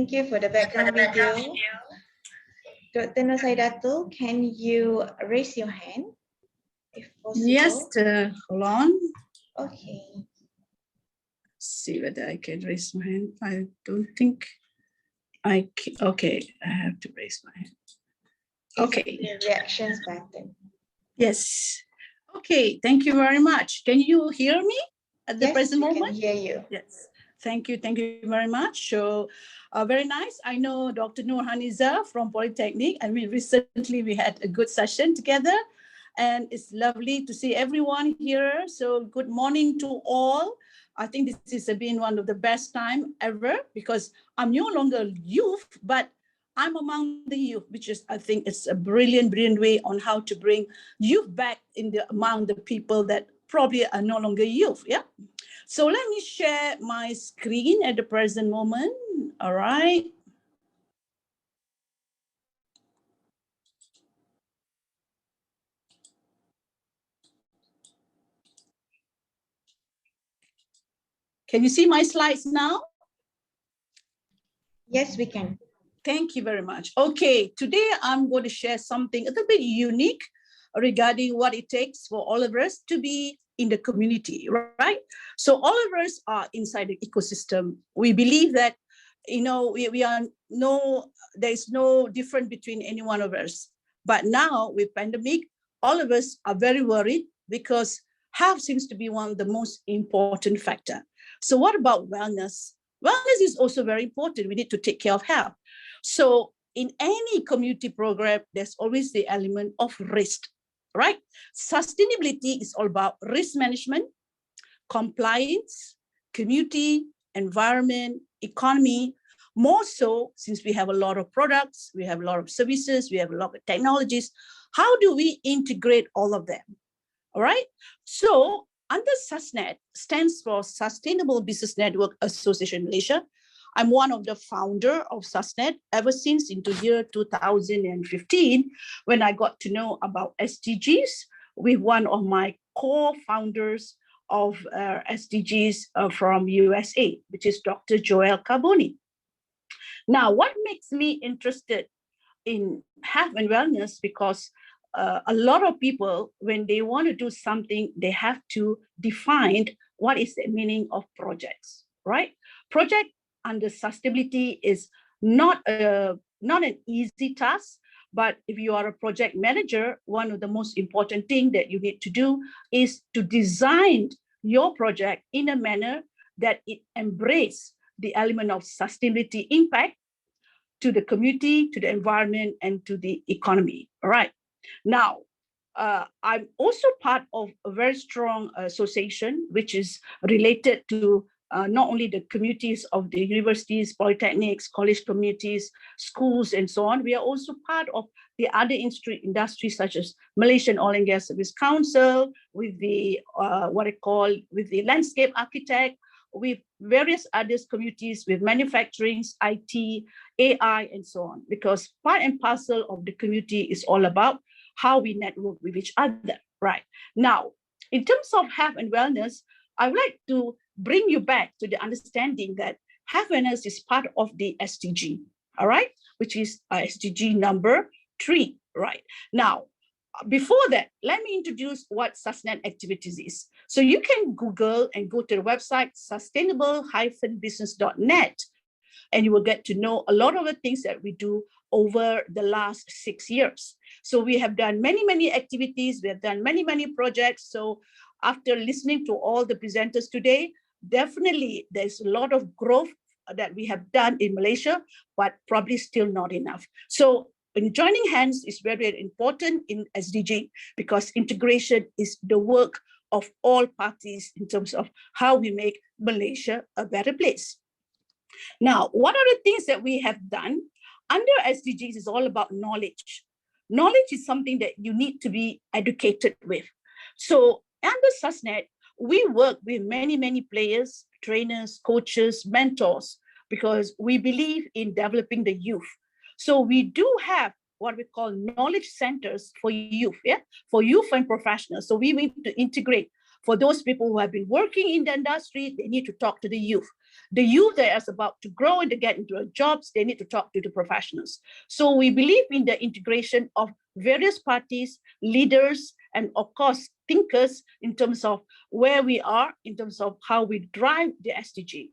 Thank you for the background video. Dr. Norsaidatul, can you raise your hand if possible? Yes, hold on. Okay. See whether I can raise my hand. I don't think I can. Okay, I have to raise my hand. Okay. The reactions button. Yes. Okay, thank you very much. Can you hear me at the present moment? Yes, we can hear you. Yes. Thank you very much. So, very nice. I know Dr. Noor Haniza from Polytechnic. I mean, recently we had a good session together, and it's lovely to see everyone here. So, good morning to all. I think this has been one of the best time ever because I'm no longer youth, but I'm among the youth, which is, I think it's a brilliant way on how to bring youth back among the people that probably are no longer youth, yeah? So let me share my screen at the present moment, all right? Can you see my slides now? Yes, we can. Thank you very much. Okay, today I'm going to share something a little bit unique regarding what it takes for all of us to be in the community, right? So all of us are inside the ecosystem. We believe that, you know, there's no difference between any one of us. But now with pandemic, all of us are very worried because health seems to be one of the most important factor. So what about wellness? Wellness is also very important. We need to take care of health. So in any community program, there's always the element of risk, right? Sustainability is all about risk management, compliance, community, environment, economy. More so, since we have a lot of products, we have a lot of services, we have a lot of technologies. How do we integrate all of them? All right. So under SustNET stands for Sustainable Business Network Association Malaysia. I'm one of the founder of SustNET ever since into year 2015, when I got to know about SDGs with one of my core founders of SDGs from USA, which is Dr. Joel Carboni. Now, what makes me interested in health and wellness, because a lot of people, when they want to do something, they have to define what is the meaning of projects, right? Project under sustainability is not an easy task, but if you are a project manager, one of the most important things that you need to do is to design your project in a manner that it embraces the element of sustainability impact to the community, to the environment, and to the economy. All right. Now, I'm also part of a very strong association, which is related to not only the communities of the universities, polytechnics, college communities, schools, and so on. We are also part of the other industries such as Malaysian Oil and Gas Service Council, with the with the landscape architect, with various other communities, with manufacturing, IT, AI, and so on. Because part and parcel of the community is all about how we network with each other, right? Now, in terms of health and wellness, I would like to bring you back to the understanding that health and wellness is part of the SDG, all right? Which is SDG number 3, right? Now, before that, let me introduce what SustNET activities is. So you can Google and go to the website sustainable-business.net, and you will get to know a lot of the things that we do over the last 6 years. So we have done many activities, we have done many projects. So after listening to all the presenters today, definitely there's a lot of growth that we have done in Malaysia, but probably still not enough. So joining hands is very important in SDG, because integration is the work of all parties in terms of how we make Malaysia a better place. Now, what are the things that we have done? Under SDGs is all about knowledge. Knowledge is something that you need to be educated with. So under SustNET, we work with many players, trainers, coaches, mentors, because we believe in developing the youth. So we do have what we call knowledge centers for youth, for youth and professionals. So we need to integrate For those people who have been working in the industry, they need to talk to the youth. The youth that is about to grow and to get into jobs, they need to talk to the professionals. So we believe in the integration of various parties, leaders, and of course, thinkers in terms of where we are, in terms of how we drive the SDG.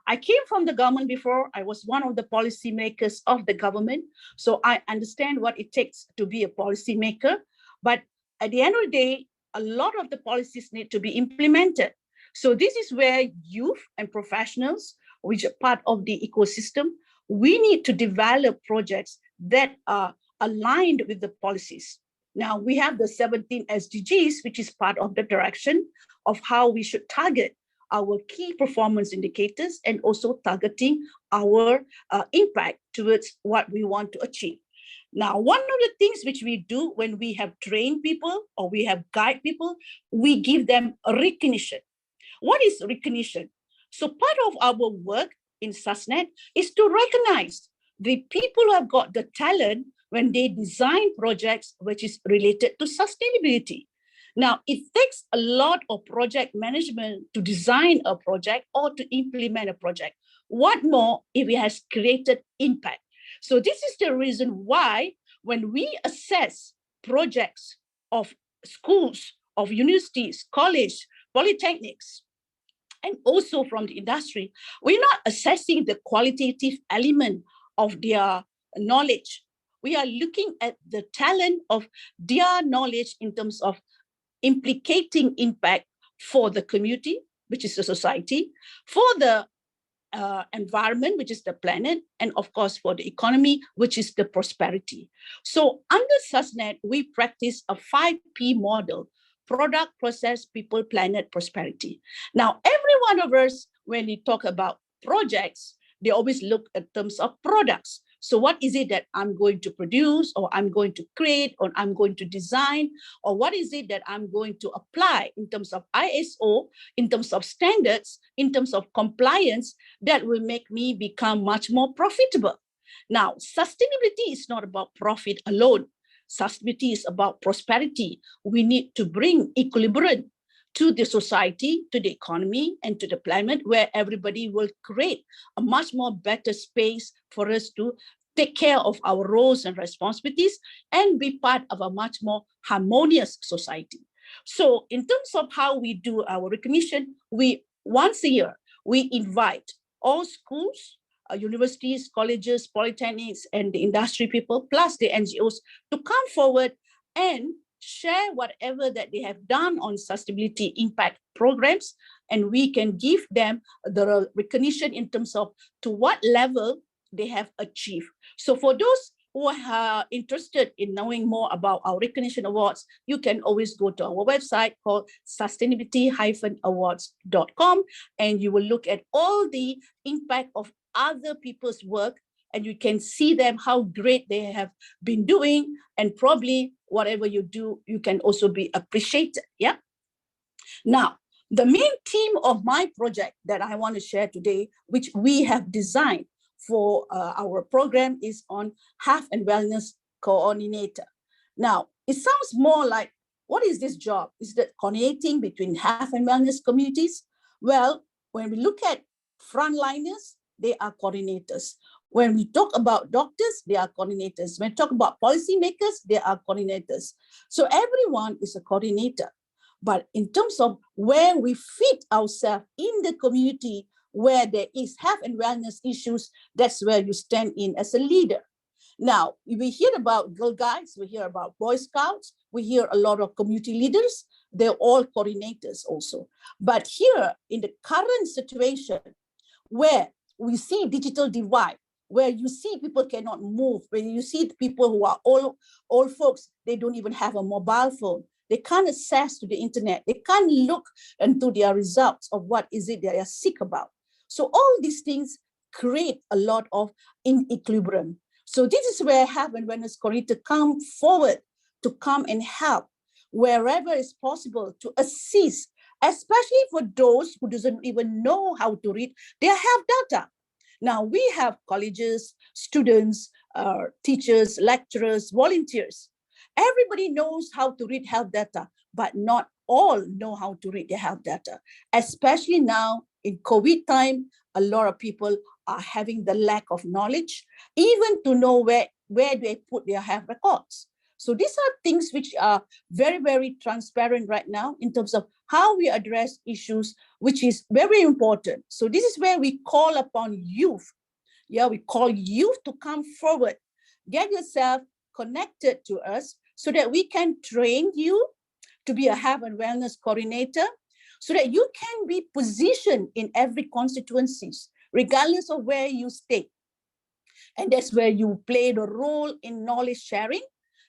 I came from the government before. I was one of the policymakers of the government. So I understand what it takes to be a policymaker. But at the end of the day, a lot of the policies need to be implemented. So this is where youth and professionals, which are part of the ecosystem, we need to develop projects that are aligned with the policies. Now we have the 17 SDGs, which is part of the direction of how we should target our key performance indicators and also targeting our impact towards what we want to achieve. Now, one of the things which we do when we have trained people or we have guide people, we give them a recognition. What is recognition? So part of our work in SustNET is to recognize the people who have got the talent when they design projects which is related to sustainability. Now, it takes a lot of project management to design a project or to implement a project. What more if it has created impact? So this is the reason why when we assess projects of schools, of universities, college, polytechnics, and also from the industry, we're not assessing the qualitative element of their knowledge. We are looking at the talent of their knowledge in terms of implicating impact for the community, which is the society, for the environment, which is the planet, and of course for the economy, which is the prosperity. So under SustNET, we practice a 5P model: product, process, people, planet, prosperity. Now, every one of us, when we talk about projects, they always look at terms of products. So what is it that I'm going to produce, or I'm going to create, or I'm going to design, or what is it that I'm going to apply in terms of ISO, in terms of standards, in terms of compliance that will make me become much more profitable? Now, sustainability is not about profit alone. Sustainability is about prosperity. We need to bring equilibrium to the society, to the economy, and to the planet, where everybody will create a much more better space for us to take care of our roles and responsibilities and be part of a much more harmonious society. So in terms of how we do our recognition, once a year, we invite all schools, universities, colleges, polytechnics, and the industry people, plus the NGOs, to come forward and share whatever that they have done on sustainability impact programs, and we can give them the recognition in terms of to what level they have achieved. So for those who are interested in knowing more about our recognition awards, you can always go to our website called sustainability-awards.com, and you will look at all the impact of other people's work, and you can see them how great they have been doing, and probably whatever you do, you can also be appreciated. Yeah. Now, the main theme of my project that I want to share today, which we have designed for our program, is on health and wellness coordinator. Now, it sounds more like, what is this job? Is that coordinating between health and wellness communities? Well, when we look at frontliners, they are coordinators. When we talk about doctors, they are coordinators. When we talk about policymakers, they are coordinators. So everyone is a coordinator. But in terms of where we fit ourselves in the community, where there is health and wellness issues, that's where you stand in as a leader. Now, we hear about Girl Guides, we hear about Boy Scouts, we hear a lot of community leaders. They're all coordinators also. But here, in the current situation, where we see digital divide, where you see people cannot move, when you see people who are old folks, they don't even have a mobile phone. They can't access to the internet. They can't look into their results of what is it they are sick about. So all these things create a lot of inequilibrium. So this is where health and wellness coordinator come forward to come and help wherever it's possible to assist, especially for those who doesn't even know how to read their health data. Now, we have colleges, students, teachers, lecturers, volunteers, Everybody knows how to read health data, but not all know how to read their health data. Especially now in COVID time, a lot of people are having the lack of knowledge, even to know where they put their health records. So these are things which are very, very transparent right now in terms of how we address issues, which is very important. So this is where we call upon youth. Yeah, we call youth to come forward. Get yourself connected to us so that we can train you to be a health and wellness coordinator, so that you can be positioned in every constituencies, regardless of where you stay. And that's where you play the role in knowledge sharing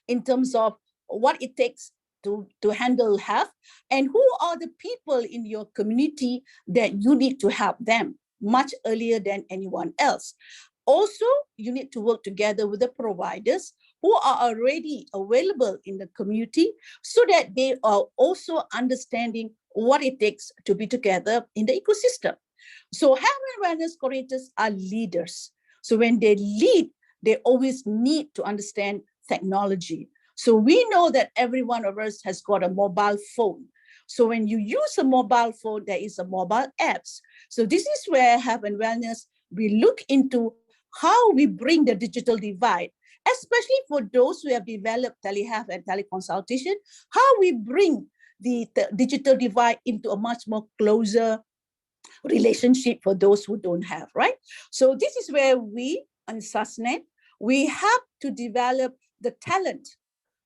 in terms of what it takes to handle health, and who are the people in your community that you need to help them much earlier than anyone else. Also, you need to work together with the providers who are already available in the community, so that they are also understanding what it takes to be together in the ecosystem. So health and wellness coordinators are leaders. So when they lead, they always need to understand technology. So we know that every one of us has got a mobile phone. So when you use a mobile phone, there is a mobile apps. So this is where health and wellness, we look into how we bring the digital divide, especially for those who have developed telehealth and teleconsultation, how we bring the digital divide into a much more closer relationship for those who don't have, right? So this is where we, on SustNET, we have to develop the talent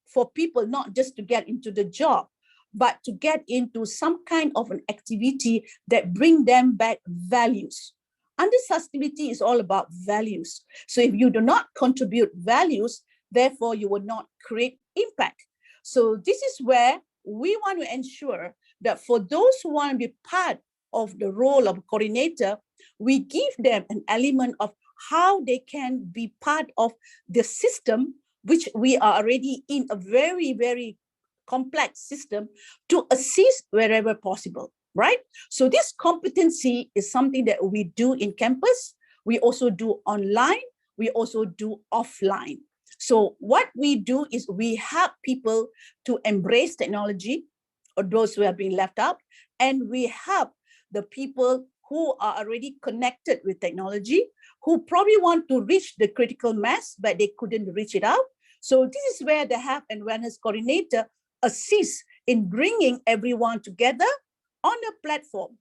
for people, not just to get into the job, but to get into some kind of an activity that bring them back values. Under sustainability is all about values. So if you do not contribute values, therefore you will not create impact. So this is where we want to ensure that for those who want to be part of the role of coordinator, we give them an element of how they can be part of the system, which we are already in a very, very complex system, to assist wherever possible, right? So this competency is something that we do in campus. We also do online. We also do offline. So what we do is we help people to embrace technology, or those who have been left out, and we help the people who are already connected with technology, who probably want to reach the critical mass, but they couldn't reach it out. So this is where the health and wellness coordinator assists in bringing everyone together on a platform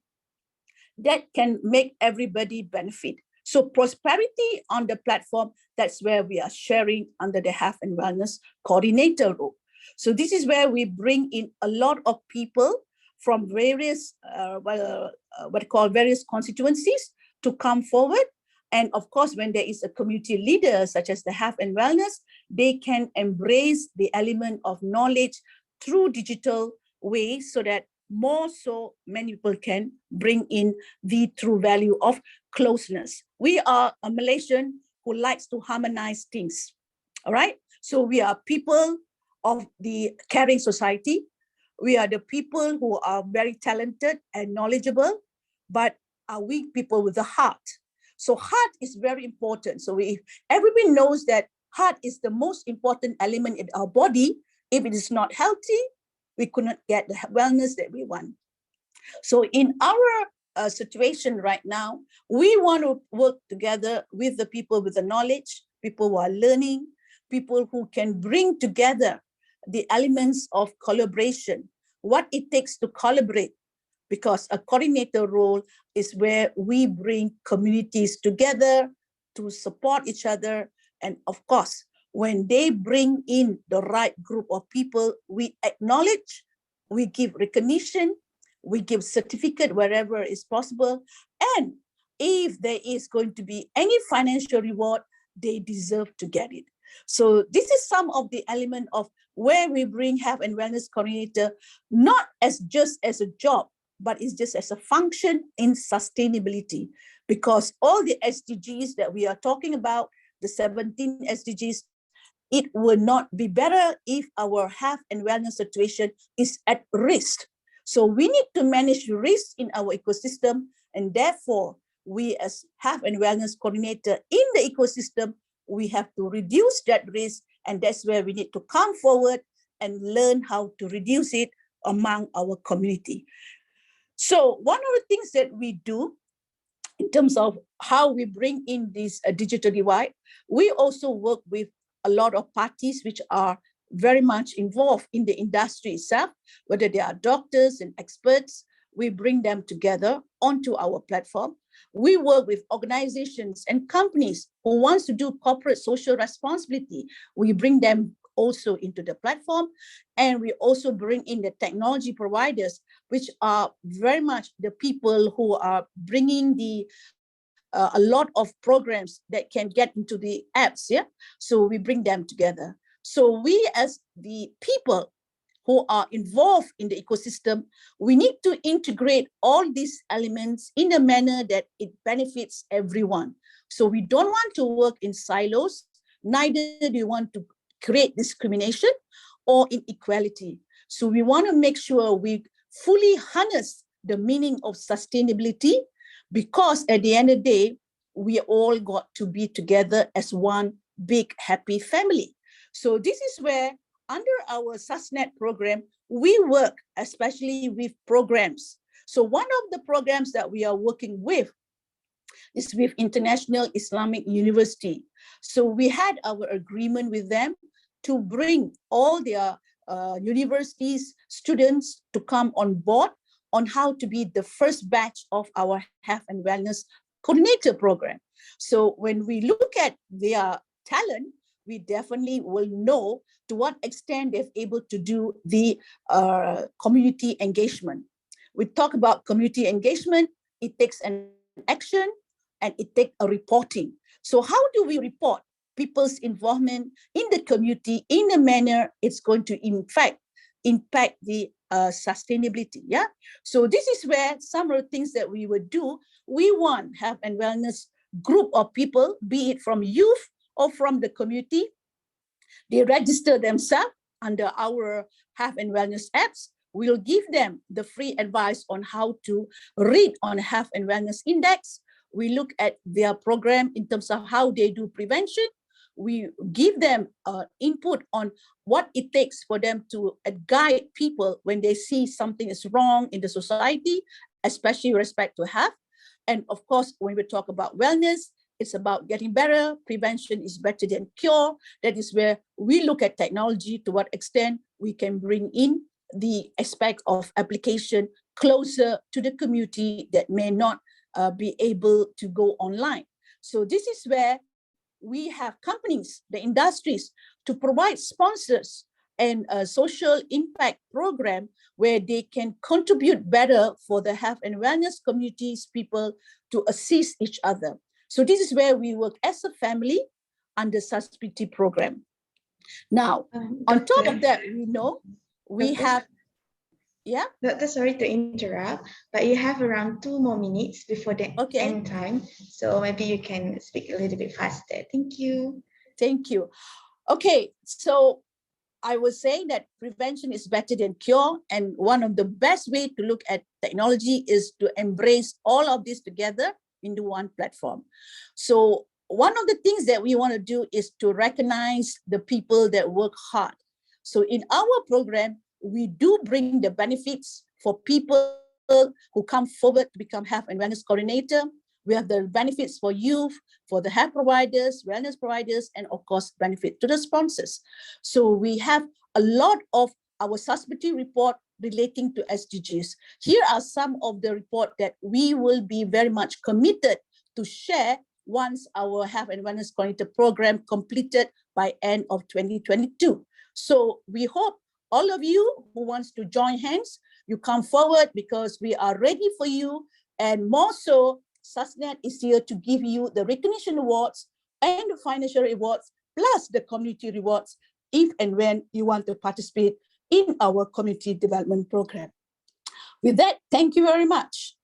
that can make everybody benefit. So prosperity on the platform, that's where we are sharing under the health and wellness coordinator role. So this is where we bring in a lot of people from various, various constituencies to come forward. And of course, when there is a community leader, such as the health and wellness, they can embrace the element of knowledge through digital ways, so that more so many people can bring in the true value of closeness. We are a Malaysian who likes to harmonize things, all right? So we are people of the caring society. We are the people who are very talented and knowledgeable, but are we people with a heart? So heart is very important. So if everybody knows that heart is the most important element in our body, if it is not healthy, we could not get the wellness that we want. So in our situation right now, we want to work together with the people with the knowledge, people who are learning, people who can bring together the elements of collaboration, what it takes to collaborate, because a coordinator role is where we bring communities together to support each other. And of course, when they bring in the right group of people, we acknowledge, we give recognition, we give certificate wherever is possible. And if there is going to be any financial reward, they deserve to get it. So this is some of the element of where we bring health and wellness coordinator, not as just as a job, but it's just as a function in sustainability. Because all the SDGs that we are talking about, the 17 SDGs, it will not be better if our health and wellness situation is at risk. So we need to manage risk in our ecosystem, and therefore we as health and wellness coordinator in the ecosystem, we have to reduce that risk And that's where we need to come forward and learn how to reduce it among our community. So one of the things that we do in terms of how we bring in this digital divide, we also work with a lot of parties which are very much involved in the industry itself, whether they are doctors and experts. We bring them together onto our platform. We work with organizations and companies who wants to do corporate social responsibility. We bring them also into the platform, and we also bring in the technology providers, which are very much the people who are bringing the a lot of programs that can get into the apps. Yeah, so we bring them together. So we, as the people who are involved in the ecosystem, we need to integrate all these elements in a manner that it benefits everyone. So we don't want to work in silos, neither do we want to create discrimination or inequality. So we want to make sure we fully harness the meaning of sustainability, because at the end of the day, we all got to be together as one big happy family. So this is where, under our SustNET program, we work especially with programs. So one of the programs that we are working with is with International Islamic University. So we had our agreement with them to bring all their universities students to come on board on how to be the first batch of our health and wellness coordinator program. So when we look at their talent, we definitely will know to what extent they're able to do the community engagement. We talk about community engagement, it takes an action and it takes a reporting. So how do we report people's involvement in the community in a manner it's going to in fact impact the sustainability? Yeah. So this is where some of the things that we would do. We want health and wellness group of people, be it from youth or from the community. They register themselves under our health and wellness apps. We'll give them the free advice on how to read on health and wellness index. We look at their program in terms of how they do prevention. We give them input on what it takes for them to guide people when they see something is wrong in the society, especially with respect to health. And of course, when we talk about wellness, it's about getting better. Prevention is better than cure. That is where we look at technology, to what extent we can bring in the aspect of application closer to the community that may not be able to go online. So this is where we have companies, the industries, to provide sponsors and a social impact program where they can contribute better for the health and wellness communities, people to assist each other. So this is where we work as a family under sustainability program. Now, on top of that, we know we have, yeah? Doctor, sorry to interrupt, but you have around 2 more minutes before the end time. So maybe you can speak a little bit faster. Thank you. Thank you. Okay, so I was saying that prevention is better than cure. And one of the best way to look at technology is to embrace all of this together into one platform. So one of the things that we want to do is to recognize the people that work hard. So in our program, we do bring the benefits for people who come forward to become health and wellness coordinator. We have the benefits for youth, for the health providers, wellness providers, and of course, benefit to the sponsors. So we have a lot of our sustainability report relating to SDGs. Here are some of the report that we will be very much committed to share once our health and wellness coordinator program completed by end of 2022. So we hope all of you who wants to join hands, you come forward because we are ready for you. And more so, SustNET is here to give you the recognition awards and the financial rewards, plus the community rewards, if and when you want to participate in our community development program. With that, thank you very much.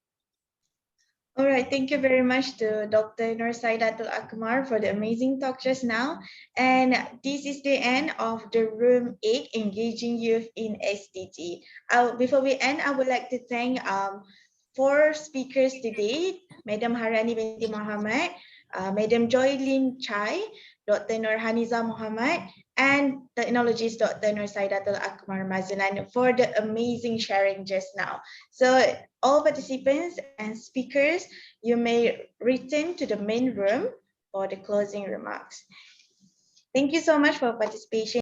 All right, thank you very much to Dr. Norsaidatul Akmar for the amazing talk just now. And this is the end of the Room 8, Engaging Youth in SDG. Before we end, I would like to thank 4 speakers today, Madam Harani binti Muhammad, Madam Joy Lin Chai, Dr. Nurhaniza Muhammad, and technologist Dr. Norsaidatul Akmar Mazelan for the amazing sharing just now. So all participants and speakers, you may return to the main room for the closing remarks. Thank you so much for participation.